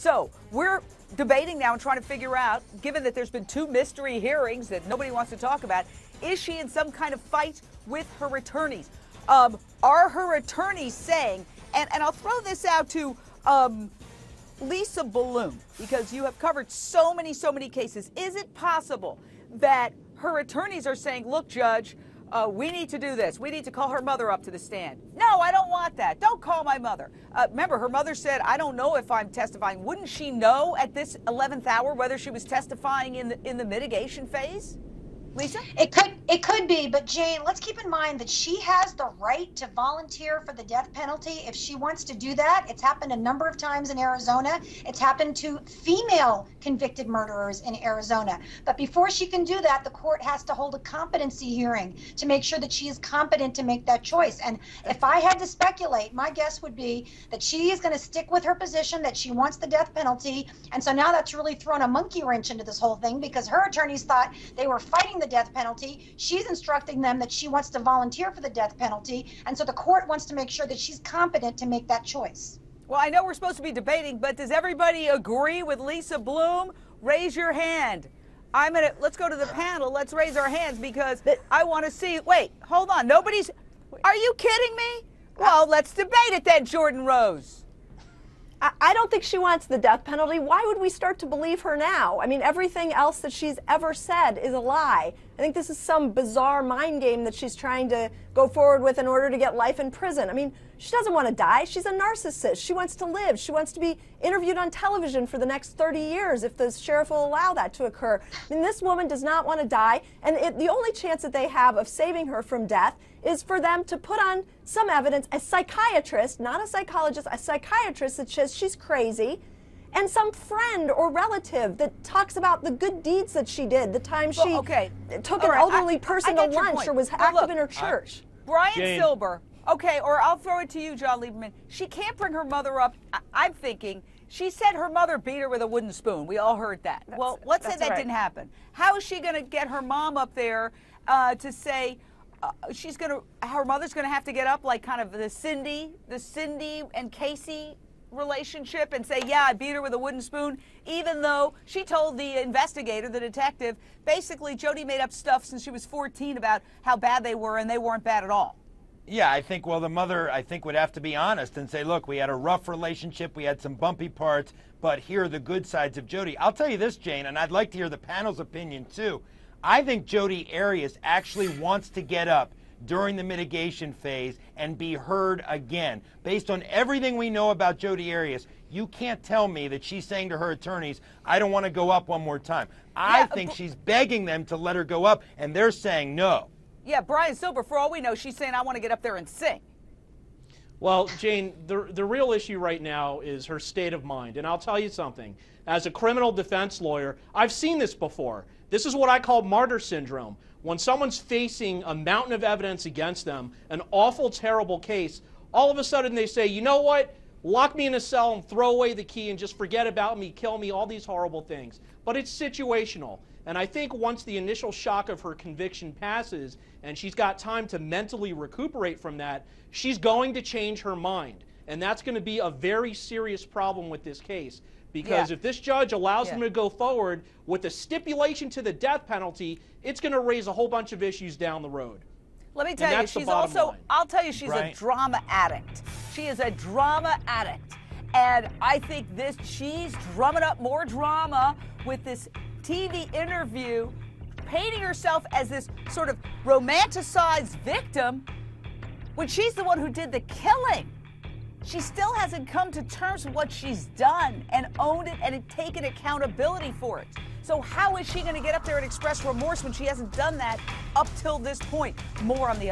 So we're debating now and trying to figure out, given that there's been 2 mystery hearings that nobody wants to talk about, is she in some kind of fight with her attorneys? Are her attorneys saying, and I'll throw this out to Lisa Bloom, because you have covered so many cases. Is it possible that her attorneys are saying, look, Judge, we need to do this. We need to call her mother up to the stand. No, I don't want that. Don't call my mother. Remember, her mother said, I don't know if I'm testifying. Wouldn't she know at this 11th hour whether she was testifying in the mitigation phase? Lisa? It could be, but Jane, let's keep in mind that she has the right to volunteer for the death penalty if she wants to do that. It's happened a number of times in Arizona. It's happened to female convicted murderers in Arizona. But before she can do that, the court has to hold a competency hearing to make sure that she is competent to make that choice. And if I had to speculate, my guess would be that she is going to stick with her position that she wants the death penalty. And so now that's really thrown a monkey wrench into this whole thing, because her attorneys thought they were fighting the death penalty. She's instructing them that she wants to volunteer for the death penalty, and so the court wants to make sure that she's competent to make that choice. Well, I know we're supposed to be debating, but does everybody agree with Lisa Bloom? Raise your hand. Let's go to the panel. Let's raise our hands, because I want to see. Wait, hold on. Are you kidding me? Well, let's debate it then, Jordan Rose. I don't think she wants the death penalty. Why would we start to believe her now? I mean, everything else that she's ever said is a lie. I think this is some bizarre mind game that she's trying to go forward with in order to get life in prison. I mean, she doesn't want to die. She's a narcissist. She wants to live. She wants to be interviewed on television for the next 30 years if the sheriff will allow that to occur. I mean, this woman does not want to die, and the only chance that they have of saving her from death is for them to put on some evidence, a psychiatrist, not a psychologist, a psychiatrist that says she's crazy, and some friend or relative that talks about the good deeds that she did, the time she took an elderly person to lunch or was active in her church. Brian Silber, or I'll throw it to you, John Lieberman. She can't bring her mother up. I'm thinking, she said her mother beat her with a wooden spoon. We all heard that. Well, let's say that didn't happen. How is she going to get her mom up there to say, her mother's going to have to get up like kind of the Cindy and Casey relationship and say, yeah, I beat her with a wooden spoon, even though she told the investigator, the detective, basically Jodi made up stuff since she was 14 about how bad they were, and they weren't bad at all. Yeah, I think, the mother, would have to be honest and say, look, we had a rough relationship, we had some bumpy parts, but here are the good sides of Jodi. I'll tell you this, Jane, and I'd like to hear the panel's opinion too. I think Jodi Arias actually wants to get up during the mitigation phase and be heard again. Based on everything we know about Jodi Arias, you can't tell me that she's saying to her attorneys, I don't want to go up one more time. I think she's begging them to let her go up, and they're saying no. Yeah, Brian Silber, for all we know, she's saying, I want to get up there and sing. Well, Jane, the real issue right now is her state of mind. And I'll tell you something. As a criminal defense lawyer, I've seen this before. This is what I call martyr syndrome. When someone's facing a mountain of evidence against them, an awful, terrible case, all of a sudden they say, you know what? Lock me in a cell and throw away the key and just forget about me, kill me, all these horrible things. But it's situational. And I think once the initial shock of her conviction passes and she's got time to mentally recuperate from that, she's going to change her mind. And that's going to be a very serious problem with this case. Because if this judge allows them to go forward with a stipulation to the death penalty, it's going to raise a whole bunch of issues down the road. Let me tell you, she's also, I'll tell you, she's a drama addict. She is a drama addict. And I think she's drumming up more drama with this TV interview, painting herself as this sort of romanticized victim when she's the one who did the killing. She still hasn't come to terms with what she's done and owned it and taken accountability for it. So how is she going to get up there and express remorse when she hasn't done that up till this point? More on the other.